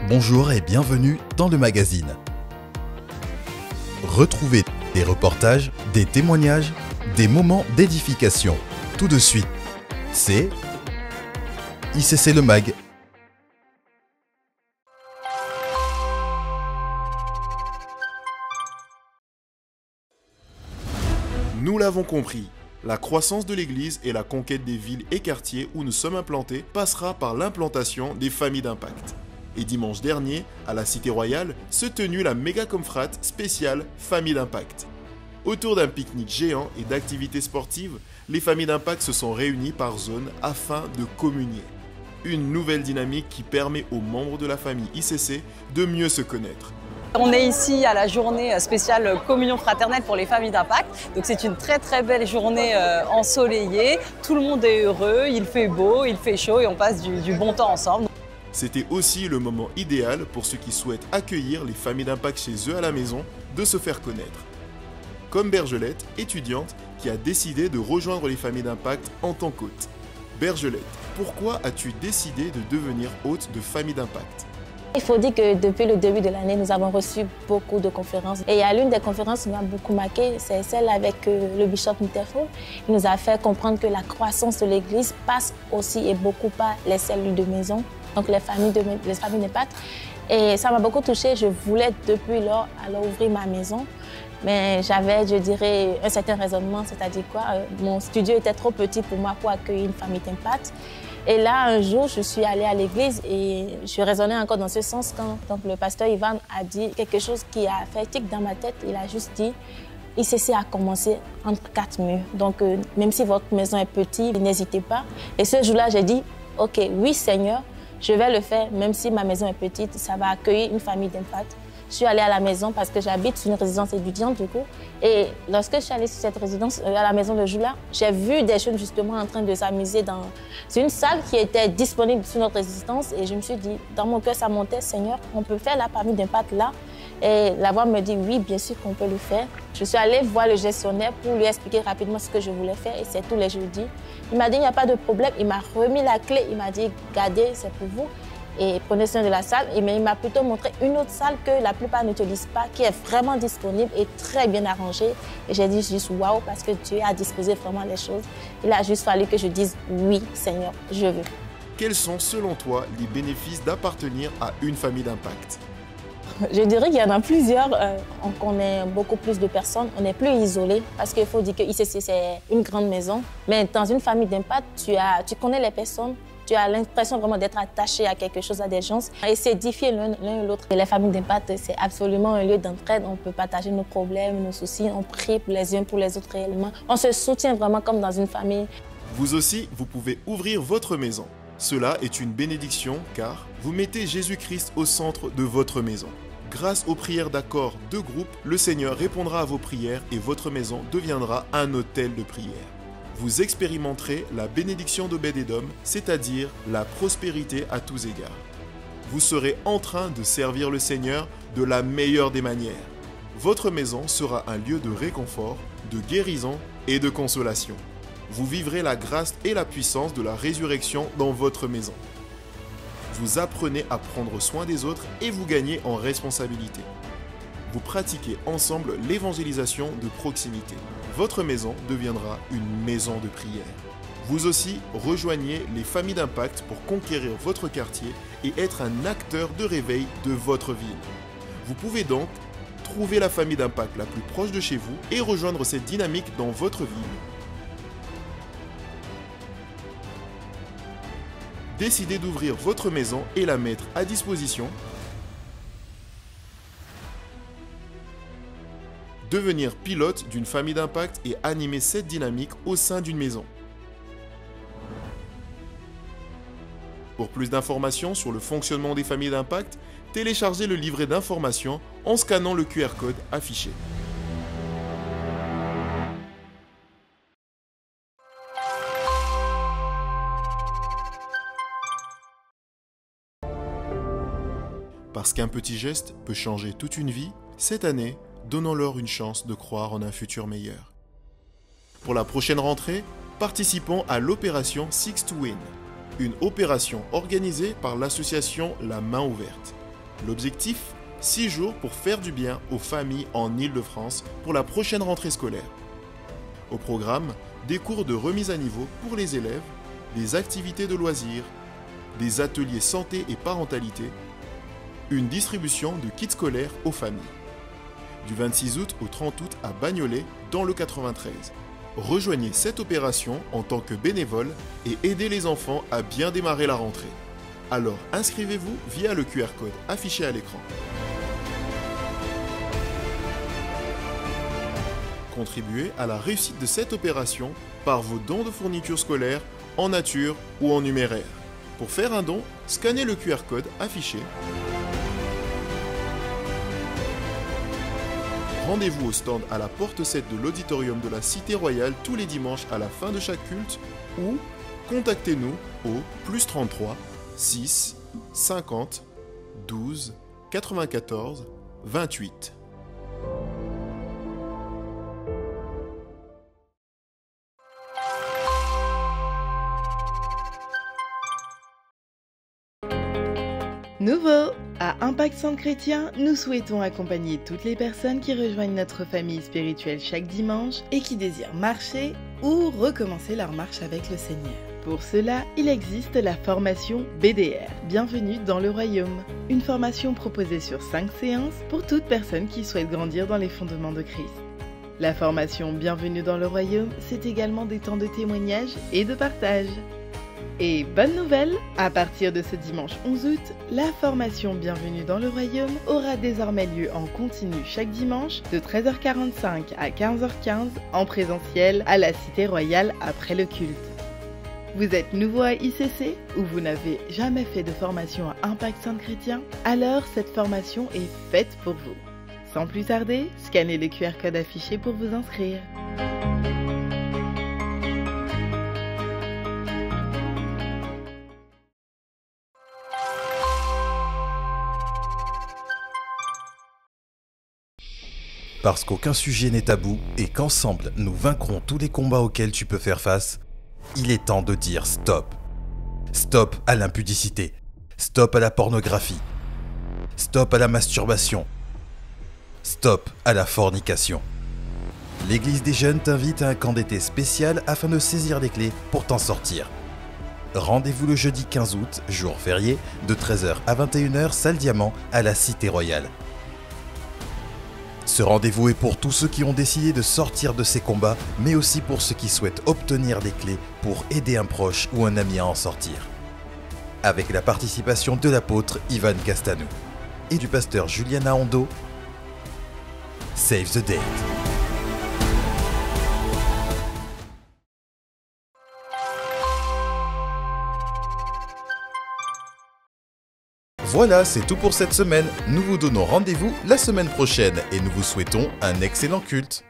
Bonjour et bienvenue dans le magazine. Retrouvez des reportages, des témoignages, des moments d'édification. Tout de suite, c'est ICC Le Mag. Nous l'avons compris, la croissance de l'Église et la conquête des villes et quartiers où nous sommes implantés passera par l'implantation des familles d'impact. Et dimanche dernier, à la Cité Royale, se tenue la méga confrate spéciale Famille d'Impact. Autour d'un pique-nique géant et d'activités sportives, les familles d'impact se sont réunies par zone afin de communier. Une nouvelle dynamique qui permet aux membres de la famille ICC de mieux se connaître. On est ici à la journée spéciale communion fraternelle pour les familles d'impact. Donc c'est une très belle journée ensoleillée. Tout le monde est heureux, il fait beau, il fait chaud et on passe du bon temps ensemble. C'était aussi le moment idéal pour ceux qui souhaitent accueillir les familles d'impact chez eux à la maison de se faire connaître. Comme Bergelette, étudiante, qui a décidé de rejoindre les familles d'impact en tant qu'hôte. Bergelette, pourquoi as-tu décidé de devenir hôte de famille d'impact ? Il faut dire que depuis le début de l'année, nous avons reçu beaucoup de conférences. Et il y a l'une des conférences qui m'a beaucoup marquée, c'est celle avec le bishop Mitterrand. Il nous a fait comprendre que la croissance de l'Église passe aussi et beaucoup par les cellules de maison, donc les familles d'impact. Et ça m'a beaucoup touchée. Je voulais depuis lors alors ouvrir ma maison. Mais j'avais, je dirais, un certain raisonnement, c'est-à-dire quoi, mon studio était trop petit pour moi pour accueillir une famille d'impact. Et là, un jour, je suis allée à l'église et je raisonnais encore dans ce sens quand donc, le pasteur Ivan a dit quelque chose qui a fait tic dans ma tête. Il a juste dit, ICC a commencé entre 4 murs. Donc, même si votre maison est petite, n'hésitez pas. Et ce jour-là, j'ai dit, OK, oui Seigneur, je vais le faire, même si ma maison est petite, ça va accueillir une famille d'impact. Je suis allée à la maison parce que j'habite sur une résidence étudiante du coup. Et lorsque je suis allée sur cette résidence, à la maison le jour-là, j'ai vu des jeunes justement en train de s'amuser dans une salle qui était disponible sur notre résidence. Et je me suis dit, dans mon cœur, ça montait, Seigneur, on peut faire la famille d'impact là. Et la voix me dit, oui, bien sûr qu'on peut le faire. Je suis allée voir le gestionnaire pour lui expliquer rapidement ce que je voulais faire. Et c'est tous les jeudis. Il m'a dit, il n'y a pas de problème. Il m'a remis la clé. Il m'a dit, gardez, c'est pour vous. Et prenez soin de la salle. Mais il m'a plutôt montré une autre salle que la plupart n'utilisent pas, qui est vraiment disponible et très bien arrangée. Et j'ai dit juste waouh, parce que Dieu a disposé vraiment les choses. Il a juste fallu que je dise oui, Seigneur, je veux. Quels sont selon toi les bénéfices d'appartenir à une famille d'impact ? Je dirais qu'il y en a plusieurs. On connaît beaucoup plus de personnes. On n'est plus isolé parce qu'il faut dire que ICC, c'est une grande maison. Mais dans une famille d'impact, tu connais les personnes. Tu as l'impression vraiment d'être attaché à quelque chose, à des gens, et s'édifier l'un et l'autre. Les familles d'impact, c'est absolument un lieu d'entraide. On peut partager nos problèmes, nos soucis, on prie les uns pour les autres réellement. On se soutient vraiment comme dans une famille. Vous aussi, vous pouvez ouvrir votre maison. Cela est une bénédiction car vous mettez Jésus-Christ au centre de votre maison. Grâce aux prières d'accord de groupe, le Seigneur répondra à vos prières et votre maison deviendra un hôtel de prière. Vous expérimenterez la bénédiction d'Obed-Edom, c'est-à-dire la prospérité à tous égards. Vous serez en train de servir le Seigneur de la meilleure des manières. Votre maison sera un lieu de réconfort, de guérison et de consolation. Vous vivrez la grâce et la puissance de la résurrection dans votre maison. Vous apprenez à prendre soin des autres et vous gagnez en responsabilité. Vous pratiquez ensemble l'évangélisation de proximité. Votre maison deviendra une maison de prière. Vous aussi, rejoignez les familles d'impact pour conquérir votre quartier et être un acteur de réveil de votre ville. Vous pouvez donc trouver la famille d'impact la plus proche de chez vous et rejoindre cette dynamique dans votre ville. Décidez d'ouvrir votre maison et la mettre à disposition. Devenir pilote d'une famille d'impact et animer cette dynamique au sein d'une maison. Pour plus d'informations sur le fonctionnement des familles d'impact, téléchargez le livret d'informations en scannant le QR code affiché. Parce qu'un petit geste peut changer toute une vie, cette année, donnons-leur une chance de croire en un futur meilleur. Pour la prochaine rentrée, participons à l'opération Six to Win, une opération organisée par l'association La Main Ouverte. L'objectif, 6 jours pour faire du bien aux familles en Île-de-France pour la prochaine rentrée scolaire. Au programme, des cours de remise à niveau pour les élèves, des activités de loisirs, des ateliers santé et parentalité, une distribution de kits scolaires aux familles. Du 26 août au 30 août à Bagnolet, dans le 93. Rejoignez cette opération en tant que bénévole et aidez les enfants à bien démarrer la rentrée. Alors inscrivez-vous via le QR code affiché à l'écran. Contribuez à la réussite de cette opération par vos dons de fournitures scolaires en nature ou en numéraire. Pour faire un don, scannez le QR code affiché. Rendez-vous au stand à la porte 7 de l'auditorium de la Cité Royale tous les dimanches à la fin de chaque culte ou contactez-nous au +33 6 50 12 94 28. Nouveau! À Impact Centre Chrétien, nous souhaitons accompagner toutes les personnes qui rejoignent notre famille spirituelle chaque dimanche et qui désirent marcher ou recommencer leur marche avec le Seigneur. Pour cela, il existe la formation BDR, Bienvenue dans le Royaume. Une formation proposée sur 5 séances pour toute personne qui souhaite grandir dans les fondements de Christ. La formation Bienvenue dans le Royaume, c'est également des temps de témoignage et de partage. Et bonne nouvelle, à partir de ce dimanche 11 août, la formation Bienvenue dans le Royaume aura désormais lieu en continu chaque dimanche de 13h45 à 15h15 en présentiel à la Cité Royale après le culte. Vous êtes nouveau à ICC ou vous n'avez jamais fait de formation à Impact Centre Chrétien? Alors cette formation est faite pour vous. Sans plus tarder, scannez le QR code affiché pour vous inscrire. Parce qu'aucun sujet n'est tabou et qu'ensemble nous vaincrons tous les combats auxquels tu peux faire face, il est temps de dire stop. Stop à l'impudicité. Stop à la pornographie. Stop à la masturbation. Stop à la fornication. L'Église des jeunes t'invite à un camp d'été spécial afin de saisir les clés pour t'en sortir. Rendez-vous le jeudi 15 août, jour férié, de 13h à 21h, salle Diamant, à la Cité Royale. Ce rendez-vous est pour tous ceux qui ont décidé de sortir de ces combats, mais aussi pour ceux qui souhaitent obtenir des clés pour aider un proche ou un ami à en sortir. Avec la participation de l'apôtre Ivan Castanou et du pasteur Juliana Hondo, Save the Date. Voilà, c'est tout pour cette semaine. Nous vous donnons rendez-vous la semaine prochaine et nous vous souhaitons un excellent culte.